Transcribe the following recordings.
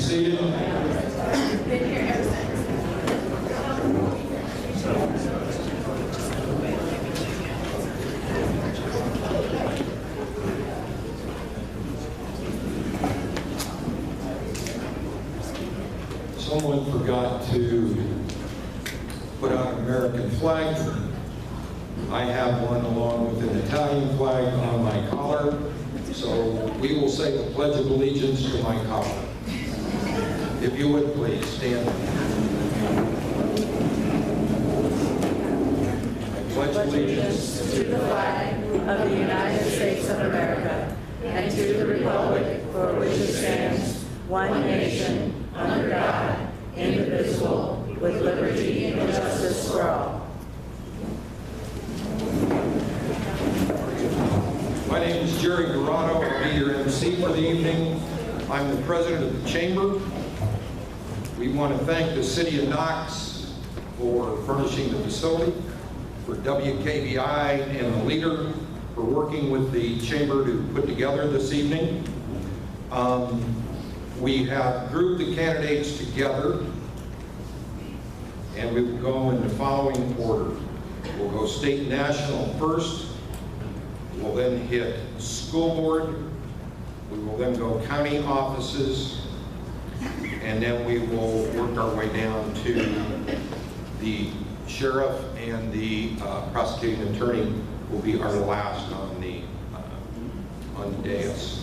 seated. Been here ever since. Someone forgot to put out an American flag. I have one along with an Italian flag on my collar. So we will say the Pledge of Allegiance to my collar. If you would please stand. I pledge allegiance to the flag of the United States of America and to the republic for which it stands, one nation, under God, indivisible, with liberty and justice for all. My name is Jerry Dorado. I'll be your MC for the evening. I'm the president of the chamber. We want to thank the city of Knox for furnishing the facility, for WKBI and the leader for working with the chamber to put together this evening. We have grouped the candidates together, and we will go in the following order. We'll go state and national first. We'll then hit school board. We will then go county offices, and then we will work our way down to the sheriff, and the prosecuting attorney will be our last on the dais.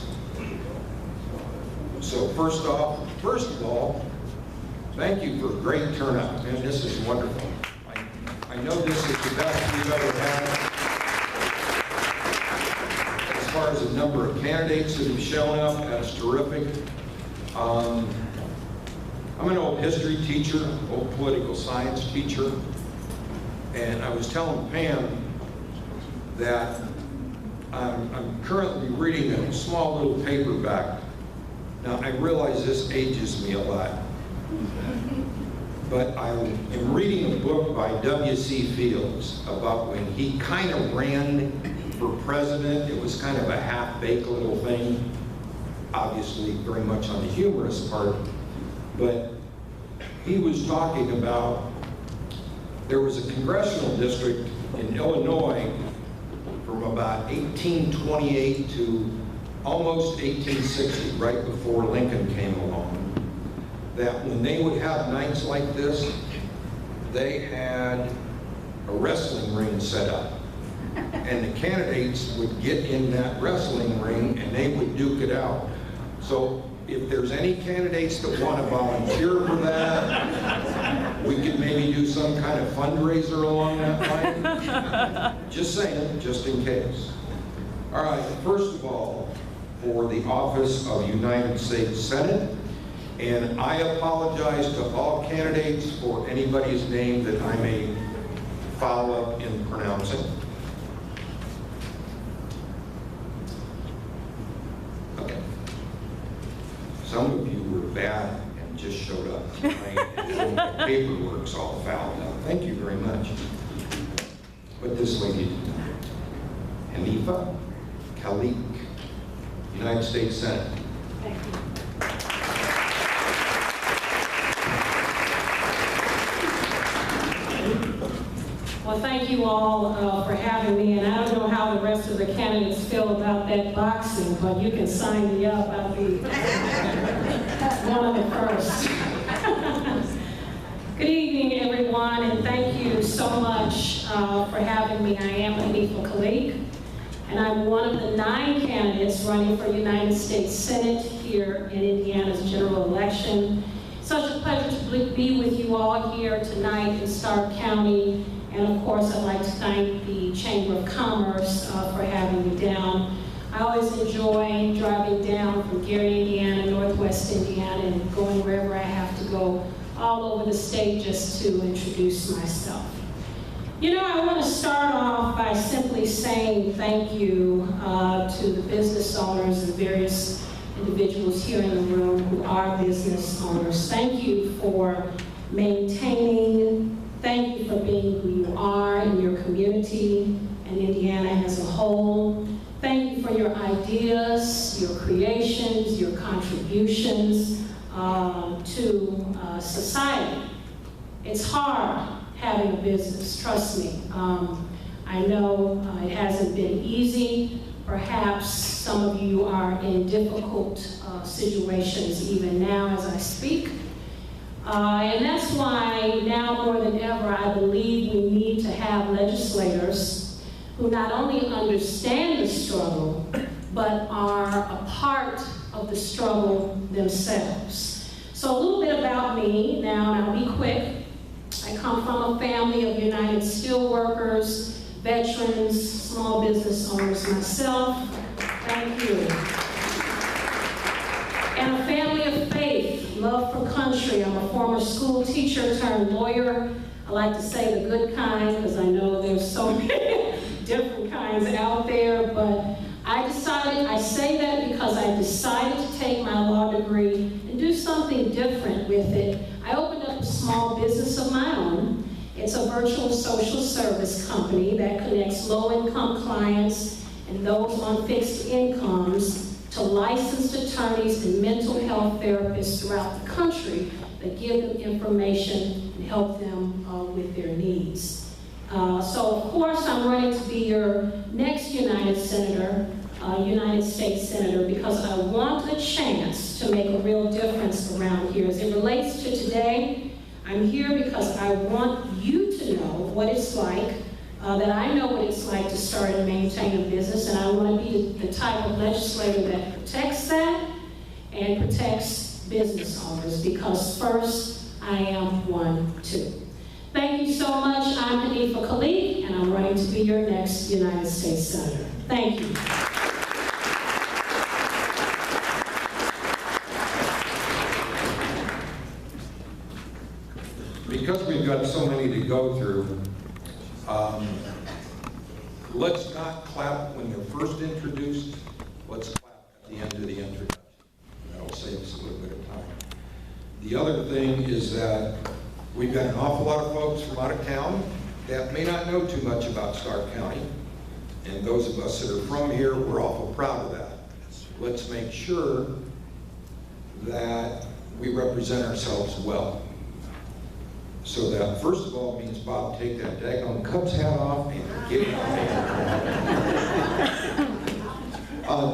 So first of all, thank you for a great turnout, and this is wonderful. I know this is the best we've ever had. As far as the number of candidates that have shown up, that's terrific. I'm an old history teacher, old political science teacher, and I was telling Pam that I'm currently reading a small little paperback. Now, I realize this ages me a lot, but I am reading a book by W.C. Fields about when he kind of ran for president. It was kind of a half-baked little thing, obviously very much on the humorous part, but he was talking about there was a congressional district in Illinois from about 1828 to almost 1860, right before Lincoln came along, that when they would have nights like this, they had a wrestling ring set up. And the candidates would get in that wrestling ring and they would duke it out. So if there's any candidates that want to volunteer for that, we could maybe do some kind of fundraiser along that line. Just saying, just in case. All right, first of all, for the office of United States Senate, and I apologize to all candidates for anybody's name that I may foul up in pronouncing. Okay. Some of you were bad and just showed up tonight and the paperwork's all fouled up. Thank you very much. But this lady, Haneefah, Khaaliq, United States Senate. Thank you. Well, thank you all for having me, and I don't know how the rest of the candidates feel about that boxing, but you can sign me up. I'll be one of the first. Good evening, everyone, and thank you so much for having me. I am Haneefah Khaaliq, and I'm one of the 9 candidates running for United States Senate here in Indiana's general election. Such a pleasure to be with you all here tonight in Starke County. And of course, I'd like to thank the Chamber of Commerce for having me down. I always enjoy driving down from Gary, Indiana, Northwest Indiana, and going wherever I have to go all over the state just to introduce myself. You know, I want to start off by simply saying thank you to the business owners and various individuals here in the room who are business owners. Thank you for maintaining. Thank you for being who you are in your community and Indiana as a whole. Thank you for your ideas, your creations, your contributions. to society. It's hard having a business, trust me. I know it hasn't been easy. Perhaps some of you are in difficult situations even now as I speak. And that's why now more than ever I believe we need to have legislators who not only understand the struggle, but are a part of the struggle themselves. So a little bit about me now, and I'll be quick. I come from a family of United Steelworkers, veterans, small business owners myself. Thank you. And a family of faith, love for country. I'm a former school teacher turned lawyer. I like to say the good kind because I know there's so many different kinds out there, but I say that because I decided to take my law degree and do something different with it. I opened up a small business of my own. It's a virtual social service company that connects low-income clients and those on fixed incomes to licensed attorneys and mental health therapists throughout the country that give them information and help them with their needs. So of course I'm running to be your next United States Senator because I want a chance to make a real difference around here. As it relates to today, I'm here because I want you to know what it's like, that I know what it's like to start and maintain a business, and I want to be the type of legislator that protects that and protects business owners, because first, I am one too. Thank you so much. I'm Haneefah Khaaliq, and I'm running to be your next United States Senator. Thank you. Because we've got so many to go through, let's not clap when they're first introduced. Let's clap at the end of the introduction. That'll save us a little bit of time. The other thing is that we've got an awful lot of folks from out of town that may not know too much about Starke County. And those of us that are from here, we're awful proud of that. Let's make sure that we represent ourselves well. So that, first of all, means, Bob, take that daggone Cubs hat off and get it.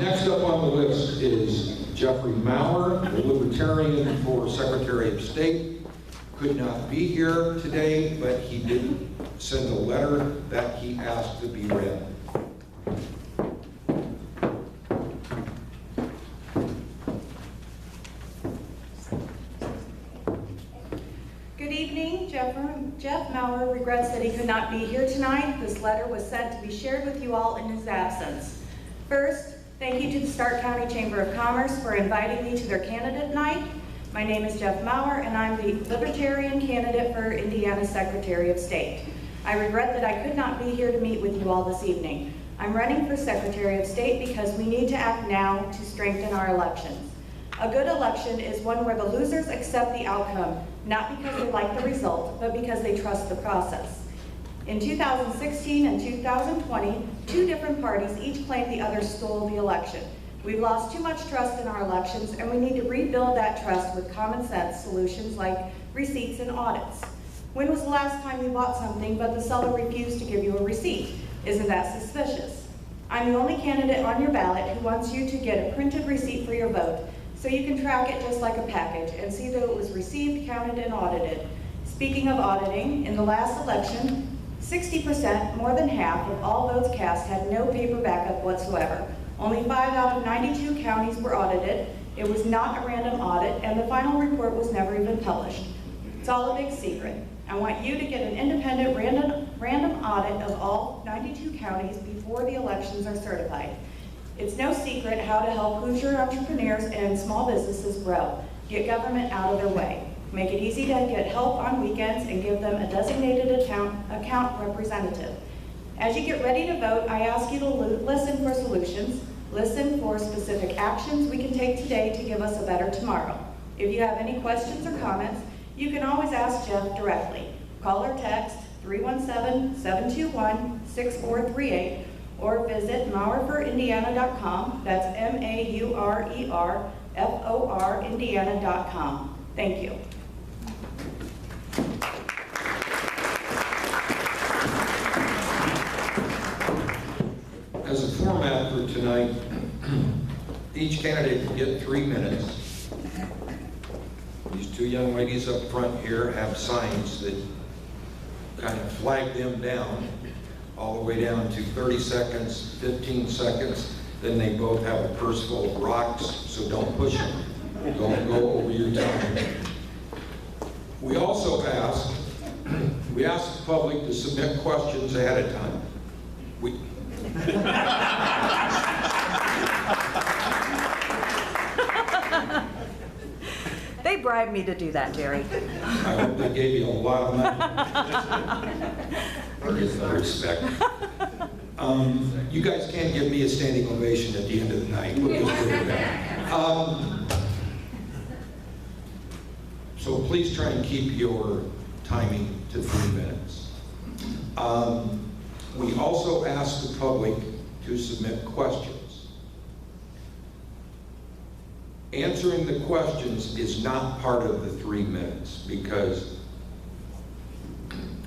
Next up on the list is Jeffrey Maurer, the Libertarian for Secretary of State. Could not be here today, but he did send a letter that he asked to be read. Jeff Maurer regrets that he could not be here tonight. This letter was sent to be shared with you all in his absence. First, thank you to the Starke County Chamber of Commerce for inviting me to their candidate night. My name is Jeff Maurer, and I'm the Libertarian candidate for Indiana Secretary of State. I regret that I could not be here to meet with you all this evening. I'm running for Secretary of State because we need to act now to strengthen our elections. A good election is one where the losers accept the outcome, not because they like the result, but because they trust the process. In 2016 and 2020, two different parties each claimed the other stole the election. We've lost too much trust in our elections, and we need to rebuild that trust with common sense solutions like receipts and audits. When was the last time you bought something but the seller refused to give you a receipt? Isn't that suspicious? I'm the only candidate on your ballot who wants you to get a printed receipt for your vote, so you can track it just like a package and see that it was received, counted, and audited. Speaking of auditing, in the last election, 60%, more than half of all votes cast had no paper backup whatsoever. Only 5 out of 92 counties were audited. It was not a random audit, and the final report was never even published. It's all a big secret. I want you to get an independent random audit of all 92 counties before the elections are certified. It's no secret how to help Hoosier entrepreneurs and small businesses grow. Get government out of their way. Make it easy to get help on weekends and give them a designated account representative. As you get ready to vote, I ask you to listen for solutions, listen for specific actions we can take today to give us a better tomorrow. If you have any questions or comments, you can always ask Jeff directly. Call or text 317-721-6438 or visit maurerindiana.com. That's MAURER forindiana.com. Thank you. As a format for tonight, each candidate will get 3 minutes. These two young ladies up front here have signs that kind of flag them down, all the way down to 30 seconds, 15 seconds. Then they both have a purse full of rocks, so don't push them. Don't go over your time. We also ask the public to submit questions ahead of time. They bribed me to do that, Jerry. I hope they gave you a lot of money. Respect. You guys can't give me a standing ovation at the end of the night. We'll just put it down. So please try and keep your timing to 3 minutes. We also ask the public to submit questions. Answering the questions is not part of the 3 minutes because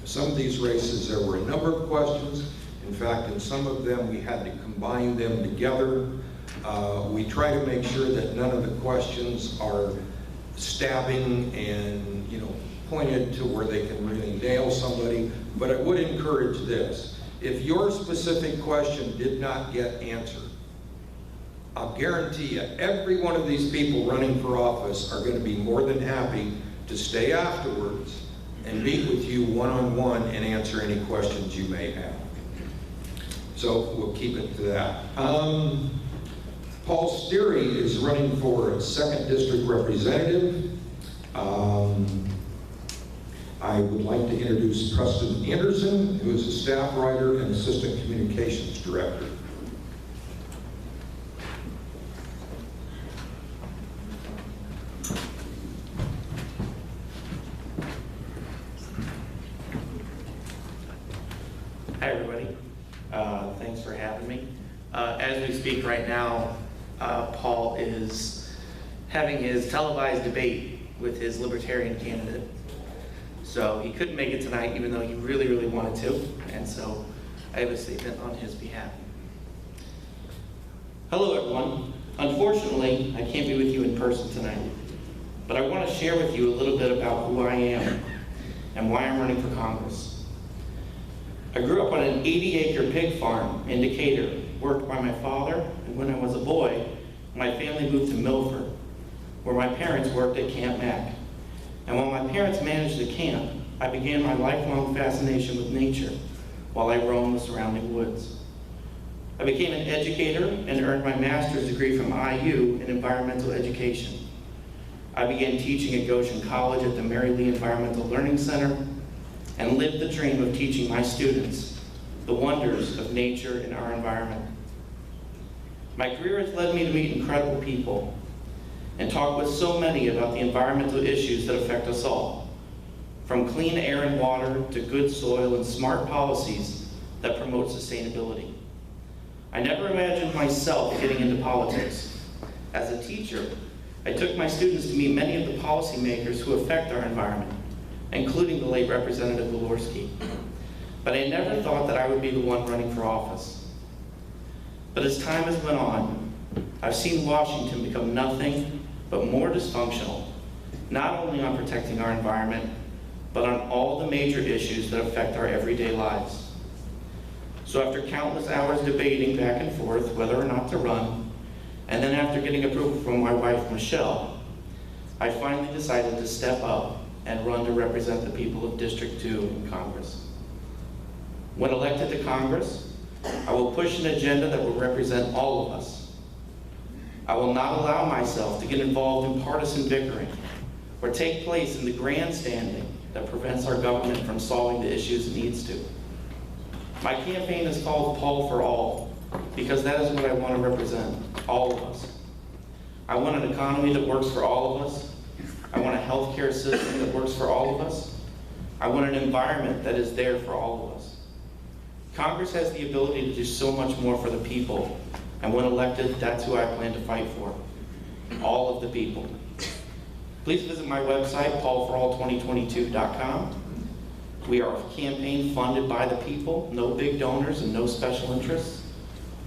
some of these races there were a number of questions. In fact, in some of them we had to combine them together. We try to make sure that none of the questions are stabbing and pointed to where they can really nail somebody. But I would encourage this. If your specific question did not get answered, I'll guarantee you every one of these people running for office are going to be more than happy to stay afterwards and meet with you one-on-one and answer any questions you may have. So we'll keep it to that. Paul Steury is running for 2nd District Representative. I would like to introduce Preston Anderson, who is a staff writer and Assistant Communications Director. Hi, everybody. Thanks for having me. As we speak right now, Paul is having his televised debate with his Libertarian candidate. So he couldn't make it tonight, even though he really, really wanted to. And so I have a statement on his behalf. Hello, everyone. Unfortunately, I can't be with you in person tonight, but I want to share with you a little bit about who I am and why I'm running for Congress. I grew up on an 80-acre pig farm in Decatur, worked by my father, and when I was a boy, my family moved to Milford, where my parents worked at Camp Mac. And while my parents managed the camp, I began my lifelong fascination with nature while I roamed the surrounding woods. I became an educator and earned my master's degree from IU in environmental education. I began teaching at Goshen College at the Mary Lee Environmental Learning Center and lived the dream of teaching my students the wonders of nature and our environment. My career has led me to meet incredible people and talk with so many about the environmental issues that affect us all, from clean air and water to good soil and smart policies that promote sustainability. I never imagined myself getting into politics. As a teacher, I took my students to meet many of the policymakers who affect our environment, including the late Representative Walorski. But I never thought that I would be the one running for office. But as time has went on, I've seen Washington become nothing but more dysfunctional, not only on protecting our environment, but on all the major issues that affect our everyday lives. So after countless hours debating back and forth whether or not to run, and then after getting approval from my wife, Michelle, I finally decided to step up and run to represent the people of District 2 in Congress. When elected to Congress, I will push an agenda that will represent all of us. I will not allow myself to get involved in partisan bickering or take place in the grandstanding that prevents our government from solving the issues it needs to. My campaign is called Paul for All because that is what I want to represent, all of us. I want an economy that works for all of us. I want a healthcare system that works for all of us. I want an environment that is there for all of us. Congress has the ability to do so much more for the people, and when elected, that's who I plan to fight for. all of the people. Please visit my website, paulforall2022.com. We are a campaign funded by the people, no big donors and no special interests.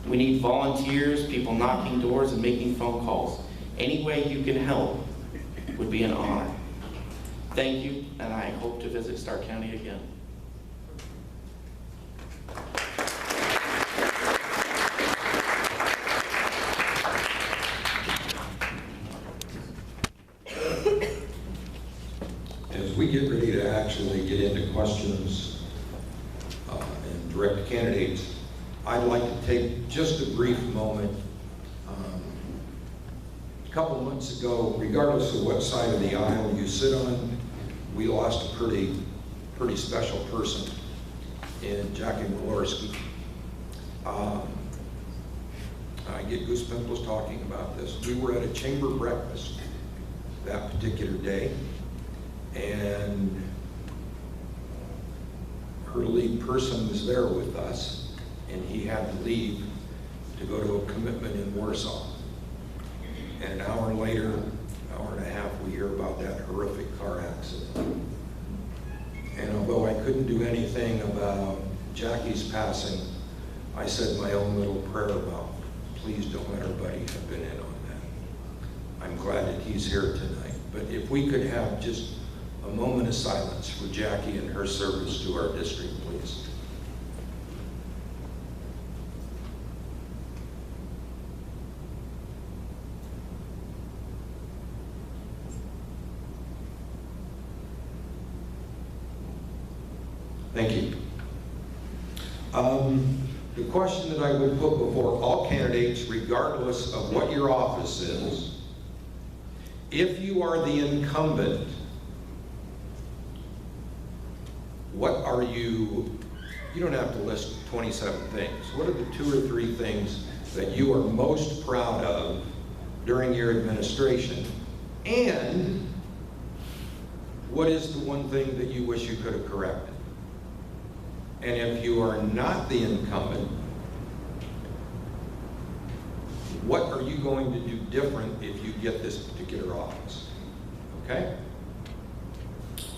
We need volunteers, people knocking doors and making phone calls. Any way you can help would be an honor. Thank you, and I hope to visit Starke County again. As we get ready to actually get into questions and direct candidates, I'd like to take just a brief moment. A couple of months ago, regardless of what side of the aisle you sit on, we lost a pretty special person in Jackie Maurer. I get goosebumps talking about this. We were at a chamber breakfast that particular day, and her lead person was there with us, and he had to leave to go to a commitment in Warsaw. And an hour later, hour and a half, we hear about that horrific car accident. And although I couldn't do anything about Jackie's passing, I said my own little prayer about, please don't let our buddy have been in on that. I'm glad that he's here tonight. But if we could have just a moment of silence for Jackie and her service to our district, please. Thank you. The question that I would put before all candidates, regardless of what your office is, if you are the incumbent, what are you don't have to list 27 things. What are the 2 or 3 things that you are most proud of during your administration? And what is the one thing that you wish you could have corrected? And if you are not the incumbent, what are you going to do different if you get this particular office? Okay?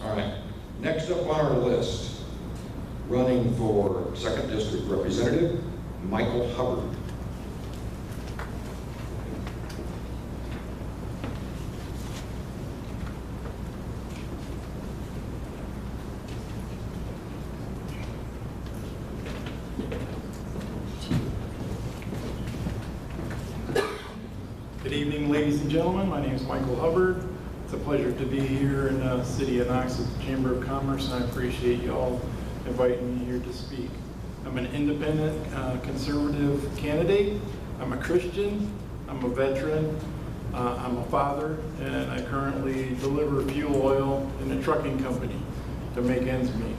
All right. Next up on our list, running for 2nd District Representative, Michael Hubbard. Good evening, ladies and gentlemen. My name is Michael Hubbard. It's a pleasure to be here in the city of Knox at the Chamber of Commerce, and I appreciate you all inviting me here to speak. I'm an independent, conservative candidate. I'm a Christian. I'm a veteran. I'm a father, and I currently deliver fuel oil in a trucking company to make ends meet.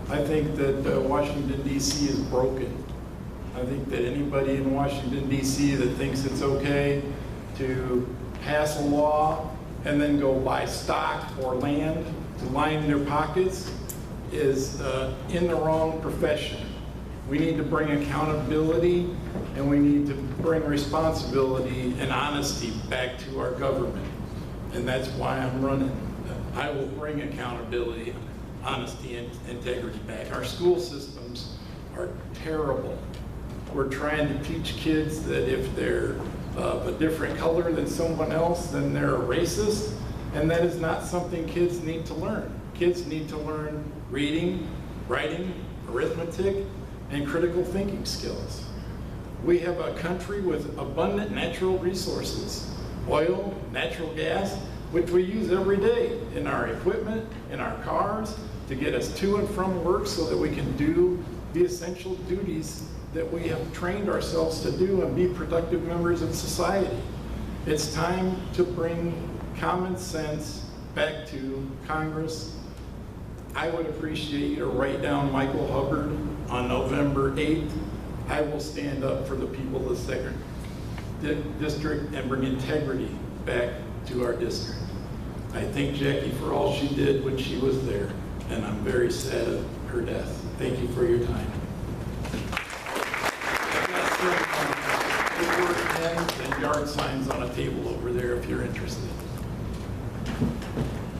I think that Washington, D.C. is broken. I think that anybody in Washington, D.C. that thinks it's okay to pass a law and then go buy stock or land to line their pockets is in the wrong profession. We need to bring accountability, and we need to bring responsibility and honesty back to our government. And that's why I'm running. I will bring accountability, honesty, and integrity back. Our school systems are terrible. We're trying to teach kids that if they're of a different color than someone else, then they're a racist, and that is not something kids need to learn. Kids need to learn reading, writing, arithmetic, and critical thinking skills. We have a country with abundant natural resources, oil, natural gas, which we use every day in our equipment, in our cars, to get us to and from work so that we can do the essential duties that we have trained ourselves to do and be productive members of society. It's time to bring common sense back to Congress. I would appreciate you to write down Michael Hubbard on November 8th. I will stand up for the people of the 2nd District and bring integrity back to our district. I thank Jackie for all she did when she was there, and I'm very sad of her death. Thank you for your time. I've got some paperwork and and yard signs on a table over there if you're interested.